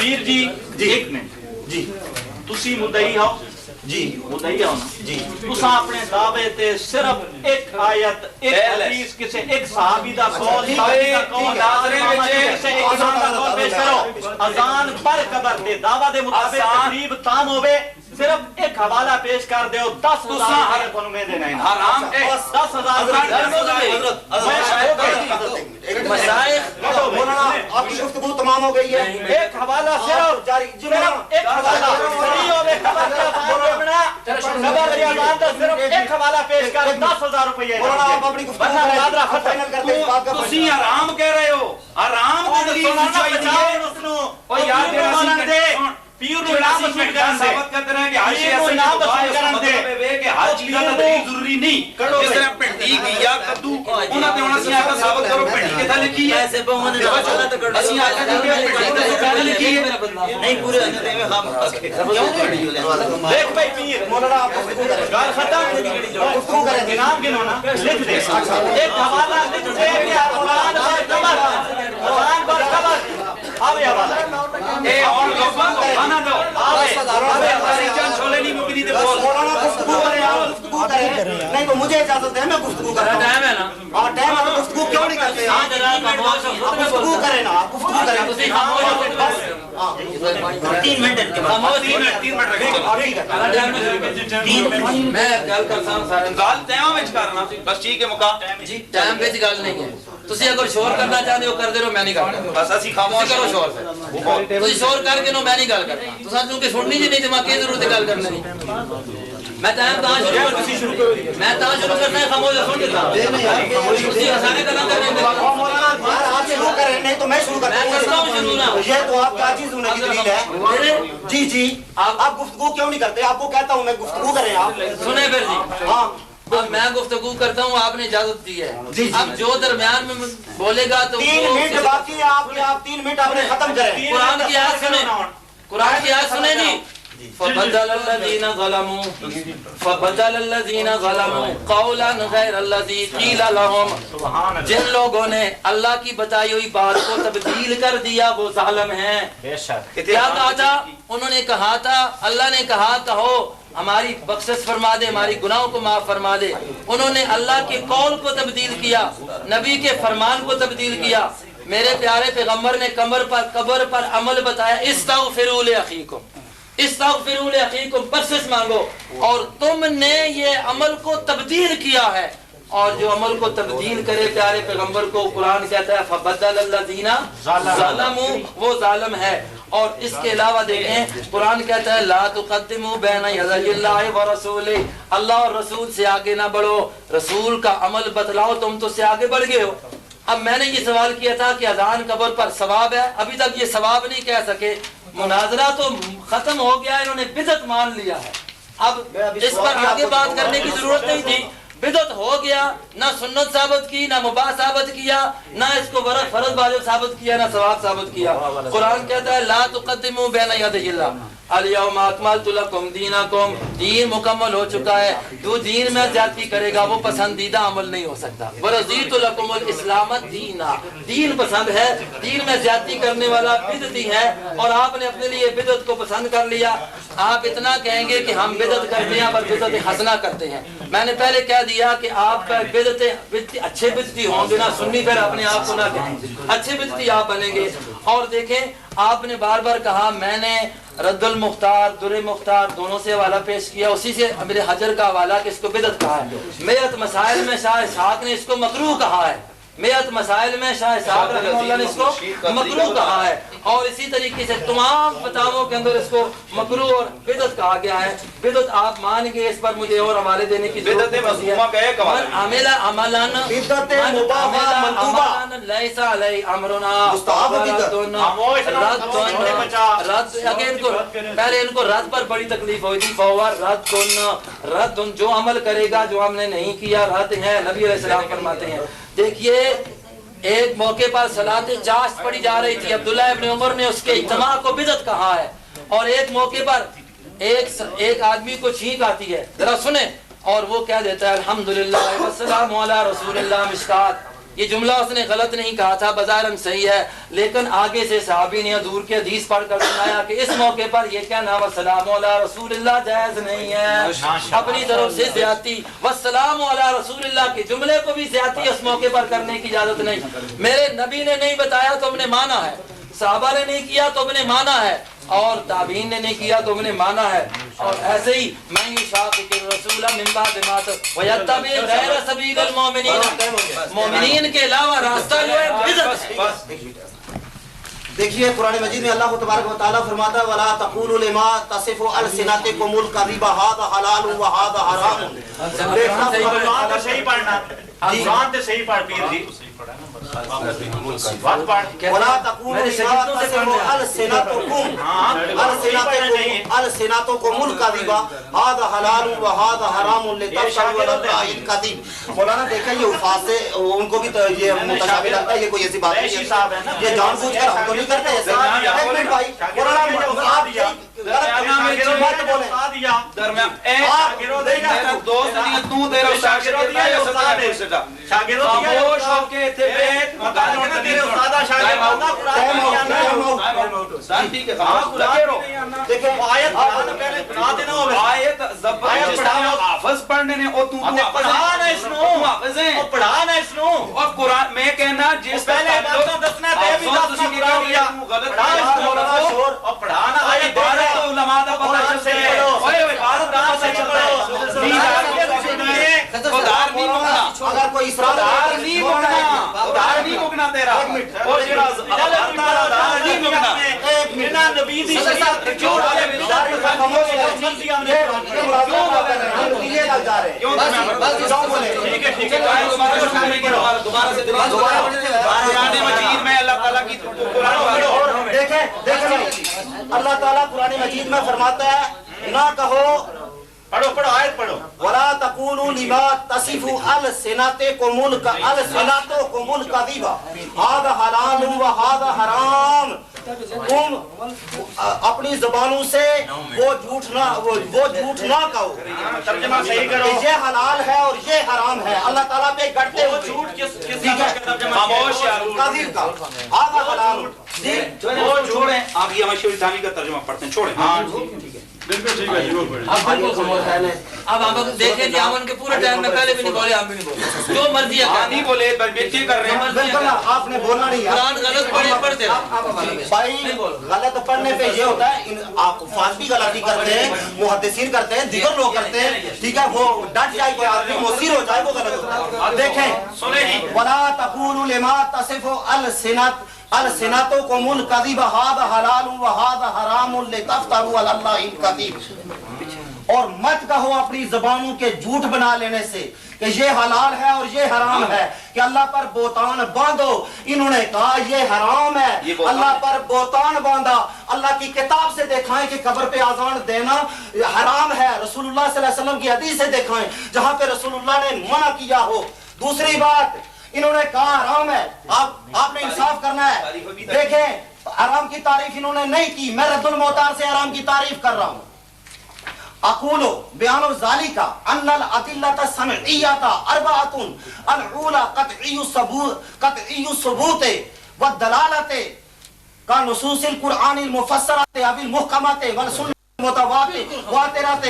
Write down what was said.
پیر جی ایک منٹ جی تسی مدعی ہو جی مدعی ہو نا جی تساں اپنے دعوے تے صرف ایک آیت ایک حدیث کسے ایک صحابی دا قول صحابی دا قول مناظرے وچ کسے ایک اذان دا قول پیش کرو اذان پر قبر دے دعوی دے مطابق تقریب تام ہوے صرف ایک حوالہ پیش کر دیو 10,000 کو میں دینا ہے حرام 10,000 مشائخ مولانا آپ کی گفتگو تمام ہو گئی ہے ایک حوالہ صرف جاری ایک حوالہ صحیح ہوے خبر کا بنا خبر یا بات صرف ایک حوالہ پیش کر 10,000 روپے مولانا آپ اپنی گفتگو معذرت فائنل کرتے اس بات کا تسی حرام کہہ رہے ہو حرام کو دلیل چاہیے او یار دے پیر نو نام مسعود کرن دے ثابت کرتے ہیں کہ حاشیہ سے نام مسعود کرن دے کہ ہر چیز کا دلیل ضروری نہیں جس طرح پنڈی گیا کدو انہاں تے ہونا سی آ کے ثابت کرو پنڈی کے تھا لکھی ہے ایسے بہن نے غلط کر اسی آ کے پنڈی کے تھا لکھی ہے نہیں پورے اندر میں ہم دیکھ بھائی پیر مولانا آپ گفتگو کریں گال ختم گفتگو کریں جناب کے نا لکھ دے ایک حوالہ لکھ دے کہ قرآن پر قبر قرآن پر قبر آوے حوالہ اے اور لوگوں کو کھانا دو آوے ہماری جان چھولے نہیں مکری دے بول مولانا گفتگو کریں آپ گفتگو کریں نہیں تو مجھے اجازت ہے میں گفتگو کرتا ہوں ٹائم ہے نا ہاں ٹائم ہے تو گفتگو کیوں نہیں کرتے آپ گفتگو کریں نا آپ گفتگو کریں ہاں 3 منٹ کے بعد 3 منٹ میں گل کرتا ہوں سارے گل ٹائم وچ کرنا بس ٹھیک ہے مکا جی ٹائم وچ گل نہیں ہے تسی اگر شور کرنا چاہتے ہو کر دے رہو میں نہیں کرتا بس اسی خاموش کرو شور سے تسی شور کر کے نو میں نہیں گل کرتا تساں کیونکہ سننی جی نہیں تے میں کی ضرورت ہے گل کرنے دی میں ٹائم کہاں شروع کروں میں کہاں شروع کرنا ہے خاموش سن دیتا تسی سارے گلاں کر رہے ہو مولانا آپ شروع کریں نہیں تو میں شروع کرتا ہوں یہ تو آپ کا عاجز ہونے کی دلیل ہے جی جی آپ گفتگو کیوں نہیں کرتے آپ کو کہتا ہوں میں گفتگو کریں آپ سنیں پھر جی ہاں اب میں گفتگو کرتا ہوں آپ نے اجازت دی ہے اب جو درمیان میں بولے گا تو 3 منٹ باقی ہے آپ 3 منٹ آپ نے ختم کریں قرآن کی آیت سنیں قرآن کی آیت سنیں جی فبدل الذین ظلموا قولا غیر الذی قیل لهم جن لوگوں نے اللہ کی بتائی ہوئی بات کو تبدیل کر دیا وہ ظالم ہیں کیا کہا تھا انہوں نے کہا تھا اللہ نے کہا کہو ہماری بخشش فرما دے ہماری گناہوں کو معاف فرما دے انہوں نے اللہ کے قول کو تبدیل کیا نبی کے فرمان کو تبدیل کیا میرے پیارے پیغمبر نے قبر پر عمل بتایا استغفروا لاخیکم استغفروا لاخیکم بخشش مانگو اور تم نے یہ عمل کو تبدیل کیا ہے اور جو عمل کو تبدیل کرے پیارے پیغمبر کو قرآن کہتا ہے فبدل الذین ظلموا وہ ظالم ہے اور اس کے علاوہ دیکھیں قرآن کہتا ہے لا تقدموا بین یدی اللہ ورسولہ اللہ اور رسول سے آگے نہ بڑھو رسول کا عمل بتلاؤ تم تو سے آگے بڑھ گئے ہو اب میں نے یہ سوال کیا تھا کہ اذان قبر پر ثواب ہے ابھی تک یہ ثواب نہیں کہہ سکے مناظرہ تو ختم ہو گیا انہوں نے بدعت مان لیا ہے اب اس پر آگے بات کرنے کی ضرورت نہیں تھی بدعت ہو گیا نہ سنت ثابت کی نہ مباح ثابت کیا نہ اس کو فرض واجب ثابت کیا نہ ثواب ثابت کیا قرآن کہتا ہے لا تقدموا بین یدی اللہ الیوم اکملت لکم دینکم دین مکمل ہو چکا ہے جو دین میں زیادتی کرے گا وہ پسندیدہ عمل نہیں ہو سکتا ورضیت لکم الاسلام دینا دین پسند ہے دین میں زیادتی کرنے والا بدعتی ہے اور آپ نے اپنے لیے بدعت کو پسند کر لیا آپ اتنا کہیں گے کہ ہم بدعت کرتے ہیں پر بدعت حسنہ کرتے ہیں میں نے پہلے کہہ دیا کہ آپ کا بدعت اچھے بدعتی ہوں گے نہ سنی پھر اپنے آپ کو نہ کہیں اچھے بدعتی آپ بنیں گے اور دیکھیں آپ نے بار بار کہا میں نے رد المختار در مختار دونوں سے حوالہ پیش کیا اسی سے میرے حجر کا حوالہ کہ اس کو بدعت کہا ہے میعت مسائل میں شاہ اسحاق نے اس کو مکروہ کہا ہے میعت مسائل میں شاہ اسحاق رحمہ اللہ نے اس کو مکروہ کہا ہے اور اسی طریقے سے تمام فتاووں کے اندر اس کو مکروہ اور بدعت کہا گیا ہے بدعت آپ مان گے اس پر مجھے اور حوالے دینے کی ضرورت ہے عمل عملان بدعت مباح مندوبہ لیس علی امرنا پہلے ان کو رد پر بڑی تکلیف ہوئی تھی رد جو عمل کرے گا جو ہم نے نہیں کیا رد ہے نبی علیہ السلام فرماتے ہیں دیکھیے ایک موقع پر صلاۃ چاشت پڑھی جا رہی تھی عبداللہ ابن عمر نے اس کے اجتماع کو بدعت کہا ہے اور ایک موقع پر ایک آدمی کو چھینک آتی ہے ذرا سنیں اور وہ کہہ دیتا ہے الحمدللہ والسلام علی رسول اللہ مشکات یہ جملہ اس نے غلط نہیں کہا تھا، بظاہراً صحیح ہے، لیکن آگے سے صحابی نے حضور کے حدیث پڑھ کر سنایا کہ اس موقع پر یہ کہنا والسلام علی رسول اللہ جائز نہیں ہے، اپنی طرف سے زیادتی والسلام علی رسول اللہ کے جملے کو بھی زیادتی اس موقع پر کرنے کی اجازت نہیں۔ میرے نبی نے نہیں بتایا تو ہم نے مانا ہے، صحابہ نے نہیں کیا تو ہم نے مانا ہے، اور تابعین نے نہیں کیا تو ہم نے مانا ہے۔ اور ایسے ہی من یشاقق الرسول من بعد ما ویتبع غیر سبیل المؤمنین، مومنین کے علاوہ راستہ جو ہے بدعت ہے۔ دیکھیے قرآن مجید میں اللہ تبارک و تعالیٰ فرماتا ہے وَلَا تَقُولُوا لِمَا تَصِفُ أَلْسِنَتُكُمُ الْكَذِبَ هَذَا حَلَالٌ وَهَذَا حَرَامٌ۔ قرآن تو صحیح پڑھنا، قرآن تو صحیح پڑھ پیر جی، وَلَا تَقُولُوا لِمَا تَصِفُ أَلْسِنَتُكُمُ الْكَذِبَ هَذَا حَلَالٌ وَهَذَا حَرَامٌ لِتَفْتَرُوا عَلَى اللَّهِ الْكَذِبَ۔ مولانا دیکھیں یہ الفاظ سے ان کو بھی یہ متشابہ لگتا ہے، یہ کوئی ایسی بات نہیں ہے، یہ جان بوجھ کر ہم تو نہیں کرتے ایسے۔ ایک منٹ بھائی، مولانا آپ غلط بولیں۔ دوست نہیں تو تیرا شاگرد دیا یا استاد ہے، شاگرد خاموش ہو کے تھے بیٹھ مدار تیرے استاد شاگرد سر ٹھیک ہے خاموش لگے رہو۔ دیکھیں آیت پہلے بنا دینا ہو، آیت زبردست حافظ پڑھنے نے او تو پڑھانا اس نو، حافظ ہیں پڑھانا اس نو، اور قرآن میں کہنا جس پہلے باتوں دسنا دے بھی دسنا قرآن دیا اور پڑھانا ہے عبارت علماء دا پتہ چلتے ہیں، اوے عبارت دا پتہ چلتا ہے، دین خدار نہیں مکنا، اگر کوئی خدار نہیں مکنا، خدار نہیں مکنا تیرا، اور جرا خدار نہیں مکنا، مینا نبی دی شریعت کیوں بولے بدعت کیوں لگ جا رہے ہیں؟ کیوں بولے؟ ٹھیک ہے دوبارہ سے قرآن مجید میں اللہ تعالیٰ کی قرآن دیکھیں اللہ تعالیٰ قرآن مجید میں فرماتا ہے نہ کہو، پڑھو پڑھو آیت پڑھو، وَلَا تَقُولُوا لِمَا تَصِفُ أَلْسِنَتُكُمُ الْكَذِبَ هَذَا حَلَالٌ وَهَذَا حَرَامٌ۔ تم اپنی زبانوں سے وہ جھوٹ نہ کہو، ترجمہ صحیح کرو، یہ حلال ہے اور یہ حرام ہے، اللہ تعالیٰ پہ گڑتے وہ ہوئے جھوٹ کس کا ترجمہ خاموش یار قذب کا هذا حلال۔ وہ چھوڑیں، آپ یہ مشہور ثانی کا ترجمہ پڑھتے ہیں، چھوڑیں۔ ہاں ٹھیک ہے بالکل ٹھیک ہے جی، وہ پڑھیں۔ اب بالکل خاموش ہے۔ اب ہم دیکھیں کہ ہم ان کے پورے ٹائم میں پہلے بھی نہیں بولے، ہم بھی نہیں بولے، جو مرضی ہے نہیں بولے بلکہ کر رہے ہیں۔ بالکل آپ نے بولنا نہیں ہے، قرآن غلط پڑھے پڑھتے بھائی غلط پڑھنے پہ یہ ہوتا ہے آپ فاض بھی غلطی کرتے ہیں، محدثین کرتے ہیں، دیگر لوگ کرتے ہیں، ٹھیک ہے، وہ ڈٹ جائے کوئی آدمی مصیر ہو جائے وہ غلط ہوتا ہے۔ دیکھیں وَلَا تَقُولُوا لِمَا تَصِفُ أَلْسِنَتُكُمُ الْكَذِبَ هَذَا حَلَالٌ وَهَذَا حَرَامٌ لِتَفْتَرُوا عَلَى اللَّهِ الْكَذِبَ، اور مت کہو اپنی زبانوں کے جھوٹ بنا لینے سے کہ یہ حلال ہے اور یہ حرام ہے، کہ اللہ پر بہتان باندھو۔ انہوں نے کہا یہ حرام ہے، اللہ پر بہتان باندھا۔ اللہ کی کتاب سے دکھائیں کہ قبر پہ اذان دینا حرام ہے، رسول اللہ صلی اللہ علیہ وسلم کی حدیث سے دکھائیں جہاں پہ رسول اللہ نے منع کیا ہو۔ دوسری بات انہوں نے کہا حرام ہے، آپ نے انصاف کرنا ہے۔ دیکھیں حرام کی تعریف انہوں نے نہیں کی، میں رد المحتار سے حرام کی تعریف کر رہا ہوں۔ اقول بیان ذالک ان الادلۃ السمعیۃ اربعۃ، الاولى قطعی الثبوت والدلالۃ كنصوص القرآن المفسرۃ او المحکمۃ والسنۃ المتواترۃ